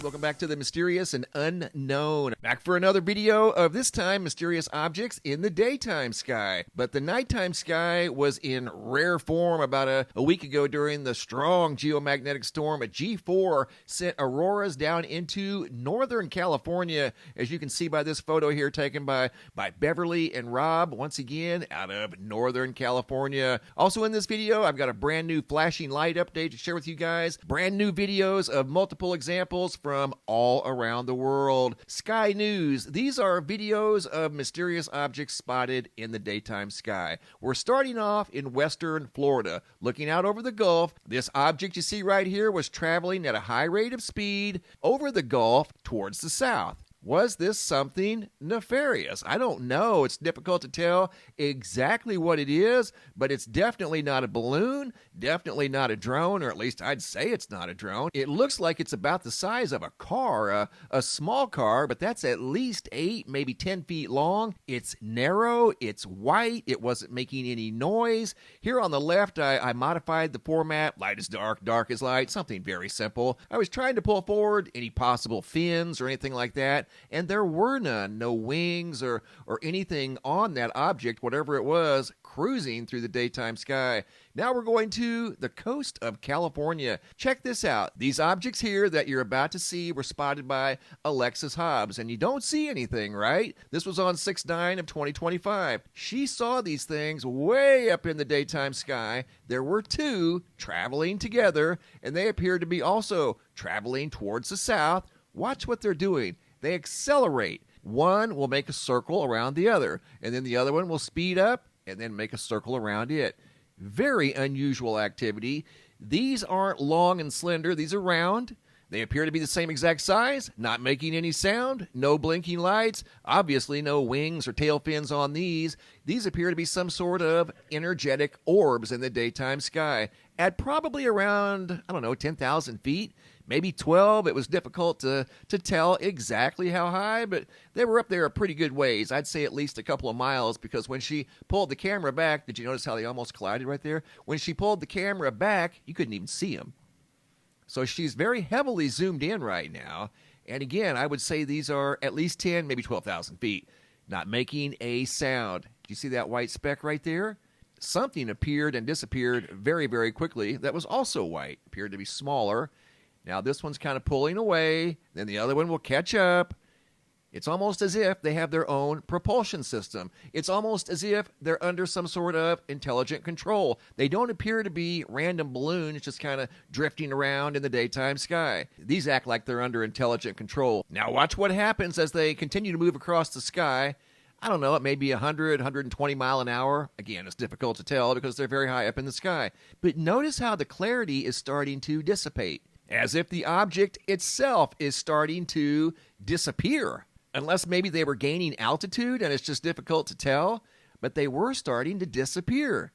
Welcome back to the Mysterious and Unknown. Back for another video of, this time, mysterious objects in the daytime sky. But the nighttime sky was in rare form. About a week ago during the strong geomagnetic storm, a G4 sent auroras down into Northern California, as you can see by this photo here taken by Beverly and Rob, once again out of Northern California. Also in this video, I've got a brand new flashing light update to share with you guys. Brand new videos of multiple examples from all around the world. Sky News. These are videos of mysterious objects spotted in the daytime sky. We're starting off in western Florida, looking out over the Gulf. This object you see right here was traveling at a high rate of speed over the Gulf towards the south. Was this something nefarious? I don't know. It's difficult to tell exactly what it is, but it's definitely not a balloon, definitely not a drone, or at least I'd say it's not a drone. It looks like it's about the size of a car, a small car, but that's at least 8, maybe 10 feet long. It's narrow, it's white, it wasn't making any noise. Here on the left, I modified the format, light is dark, dark is light, something very simple. I was trying to pull forward any possible fins or anything like that, and there were none. No wings or anything on that object, whatever it was, cruising through the daytime sky. Now we're going to the coast of California. Check this out. These objects here that you're about to see were spotted by Alexis Hobbs, and you don't see anything, right? This was on 6/9 of 2025. She saw these things way up in the daytime sky. There were 2 traveling together, and they appeared to be also traveling towards the south. Watch what they're doing. They accelerate. One will make a circle around the other, and then the other one will speed up and then make a circle around it. Very unusual activity. These aren't long and slender. These are round. They appear to be the same exact size, not making any sound, no blinking lights, obviously no wings or tail fins on these. These appear to be some sort of energetic orbs in the daytime sky at probably around, 10,000 feet. Maybe 12. It was difficult to tell exactly how high, but they were up there a pretty good ways. I'd say at least a couple of miles, because when she pulled the camera back, did you notice how they almost collided right there? When she pulled the camera back, you couldn't even see them. So she's very heavily zoomed in right now. And again, I would say these are at least 10, maybe 12,000 feet, not making a sound. Do you see that white speck right there? Something appeared and disappeared very, very quickly that was also white, appeared to be smaller. Now this one's kind of pulling away, then the other one will catch up. It's almost as if they have their own propulsion system. It's almost as if they're under some sort of intelligent control. They don't appear to be random balloons just kind of drifting around in the daytime sky. These act like they're under intelligent control. Now watch what happens as they continue to move across the sky. I don't know, it may be 100, 120 mile an hour. Again, it's difficult to tell because they're very high up in the sky. But notice how the clarity is starting to dissipate, as if the object itself is starting to disappear. Unless maybe they were gaining altitude and it's just difficult to tell, but they were starting to disappear.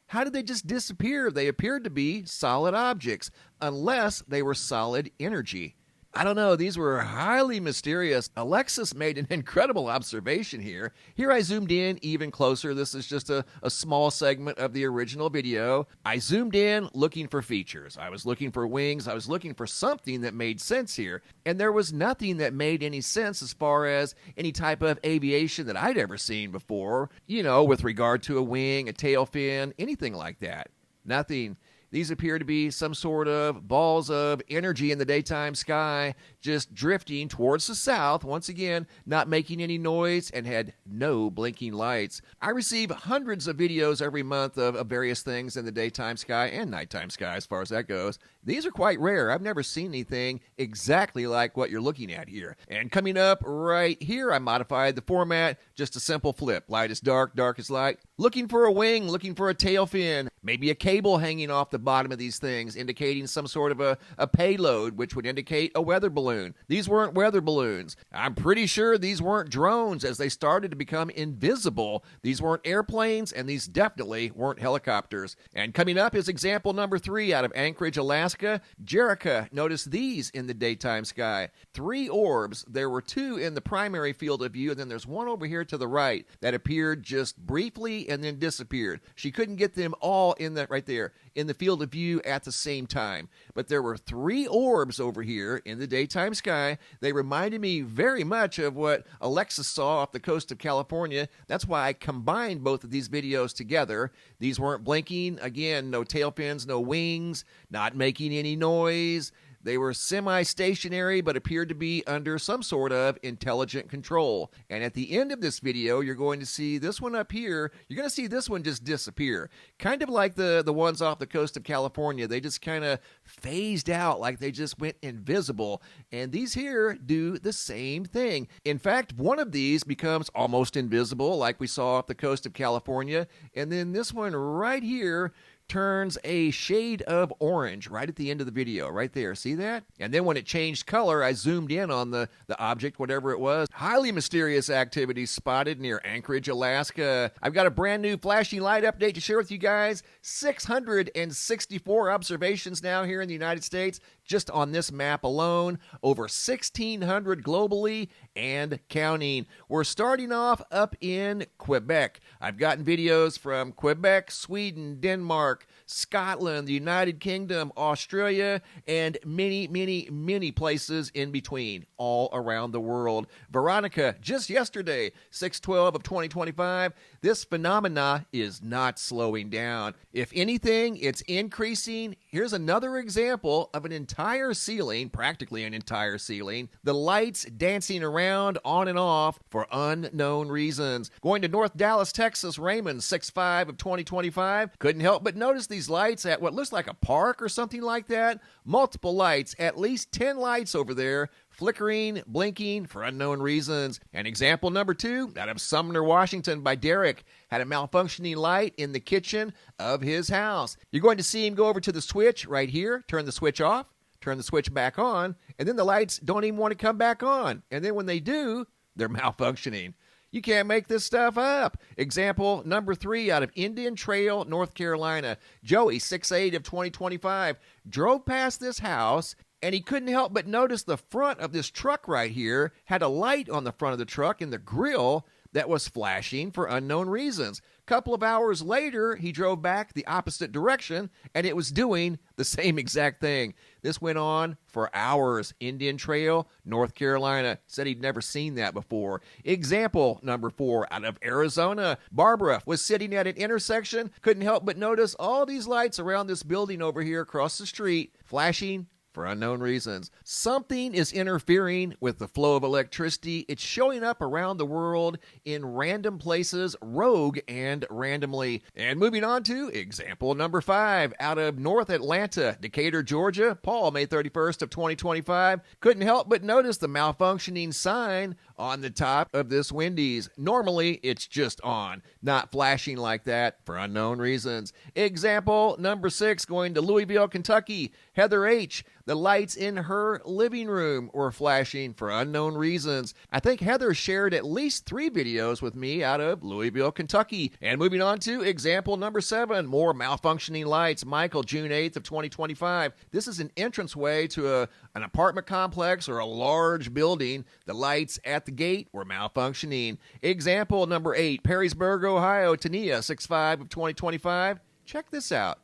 How did they just disappear? They appeared to be solid objects, unless they were solid energy. I don't know, these were highly mysterious. Alexis made an incredible observation here. Here I zoomed in even closer. This is just a small segment of the original video. I zoomed in looking for features. I was looking for wings. I was looking for something that made sense here. And there was nothing that made any sense as far as any type of aviation that I'd ever seen before, with regard to a wing, a tail fin, anything like that. Nothing. These appear to be some sort of balls of energy in the daytime sky, just drifting towards the south, once again, not making any noise and had no blinking lights. I receive hundreds of videos every month of various things in the daytime sky and nighttime sky as far as that goes. These are quite rare. I've never seen anything exactly like what you're looking at here. And coming up right here, I modified the format, just a simple flip. Light is dark, dark is light. Looking for a wing, looking for a tail fin, maybe a cable hanging off the bottom of these things, indicating some sort of a payload, which would indicate a weather balloon. These weren't weather balloons. I'm pretty sure these weren't drones, as they started to become invisible. These weren't airplanes, and these definitely weren't helicopters. And coming up is example number 3 out of Anchorage, Alaska. Jerica noticed these in the daytime sky. 3 orbs. There were 2 in the primary field of view, and then there's one over here to the right that appeared just briefly quickly and then disappeared. She couldn't get them all in the right there in the field of view at the same time. But there were 3 orbs over here in the daytime sky. They reminded me very much of what Alexis saw off the coast of California. That's why I combined both of these videos together. These weren't blinking. Again, no tail fins, no wings, not making any noise. They were semi-stationary, but appeared to be under some sort of intelligent control. And at the end of this video, you're going to see this one up here. You're going to see this one just disappear. Kind of like the ones off the coast of California. They just kind of phased out, like they just went invisible. And these here do the same thing. In fact, one of these becomes almost invisible, like we saw off the coast of California. And then this one right here turns a shade of orange right at the end of the video, right there. See that? And then when it changed color, I zoomed in on the object, whatever it was. Highly mysterious activity spotted near Anchorage, Alaska. I've got a brand new flashing light update to share with you guys. 664 observations now here in the United States, just on this map alone. Over 1,600 globally and counting. We're starting off up in Quebec. I've gotten videos from Quebec, Sweden, Denmark, Scotland, the United Kingdom, Australia, and many, many, many places in between, all around the world. Veronica, just yesterday, 6/12 of 2025, this phenomena is not slowing down. If anything, it's increasing. Here's another example of an entire ceiling, practically an entire ceiling, the lights dancing around on and off for unknown reasons. Going to North Dallas, Texas, Raymond, 6/5 of 2025, couldn't help but notice these lights at what looks like a park or something like that. Multiple lights, at least 10 lights over there, flickering, blinking for unknown reasons. And example number 2, out of Sumner, Washington by Derek, had a malfunctioning light in the kitchen of his house. You're going to see him go over to the switch right here, turn the switch off, turn the switch back on, and then the lights don't even want to come back on. And then when they do, they're malfunctioning. You can't make this stuff up. Example number 3 out of Indian Trail, North Carolina. Joey, 6/8 of 2025, drove past this house, and he couldn't help but notice the front of this truck right here had a light on the front of the truck in the grill that was flashing for unknown reasons. Couple of hours later, he drove back the opposite direction, and it was doing the same exact thing. This went on for hours. Indian Trail, North Carolina. Said he'd never seen that before. Example number 4 out of Arizona. Barbara was sitting at an intersection, couldn't help but notice all these lights around this building over here across the street, flashing for unknown reasons. Something is interfering with the flow of electricity. It's showing up around the world in random places, rogue and randomly. And moving on to example number 5, out of North Atlanta, Decatur, Georgia. Paul, May 31st of 2025, couldn't help but notice the malfunctioning sign on the top of this Wendy's. Normally, it's just on, not flashing like that for unknown reasons. Example number 6, going to Louisville, Kentucky. Heather H., the lights in her living room were flashing for unknown reasons. I think Heather shared at least 3 videos with me out of Louisville, Kentucky. And moving on to example number 7, more malfunctioning lights. Michael, June 8th of 2025. This is an entranceway to an apartment complex or a large building. The lights at the gate were malfunctioning. Example number 8, Perrysburg, Ohio, Tania, 6/5 of 2025. Check this out.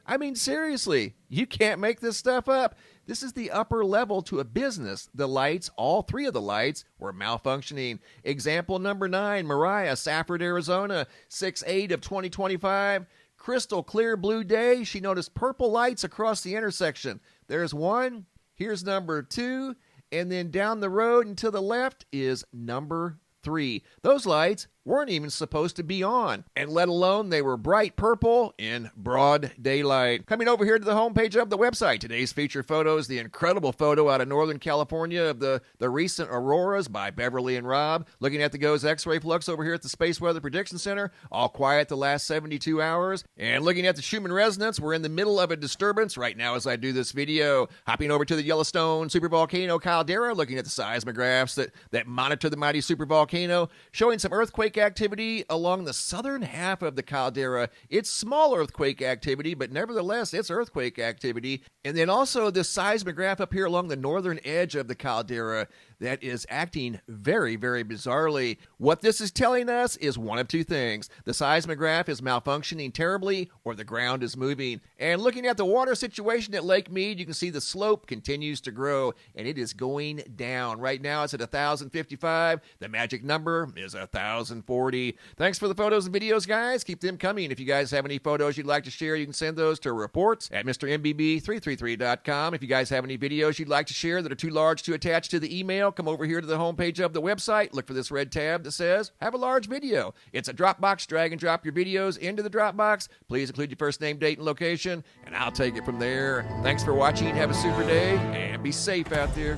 I mean, seriously, you can't make this stuff up. This is the upper level to a business. The lights, all 3 of the lights, were malfunctioning. Example number 9, Mariah, Safford, Arizona, 6/8 of 2025. Crystal clear blue day. She noticed purple lights across the intersection. There's one. Here's number 2. And then down the road and to the left is number 3. Those lights weren't even supposed to be on, and let alone they were bright purple in broad daylight. Coming over here to the homepage of the website, today's feature photos, the incredible photo out of Northern California of the recent auroras by Beverly and Rob. Looking at the GOES X-ray flux over here at the Space Weather Prediction Center, all quiet the last 72 hours. And looking at the Schumann resonance, we're in the middle of a disturbance right now as I do this video. Hopping over to the Yellowstone supervolcano caldera, looking at the seismographs that monitor the mighty supervolcano, showing some earthquake activity along the southern half of the caldera. It's small earthquake activity, but nevertheless, it's earthquake activity. And then also this seismograph up here along the northern edge of the caldera. that is acting very, very bizarrely. What this is telling us is one of two things. The seismograph is malfunctioning terribly, or the ground is moving. And looking at the water situation at Lake Mead, you can see the slope continues to grow, and it is going down. Right now, it's at 1,055. The magic number is 1,040. Thanks for the photos and videos, guys. Keep them coming. If you guys have any photos you'd like to share, you can send those to reports at MrMBB333.com. If you guys have any videos you'd like to share that are too large to attach to the email, come over here to the homepage of the website. Look for this red tab that says, Have a Large Video. It's a Dropbox. Drag and drop your videos into the Dropbox. Please include your first name, date, and location, and I'll take it from there. Thanks for watching. Have a super day, and be safe out there.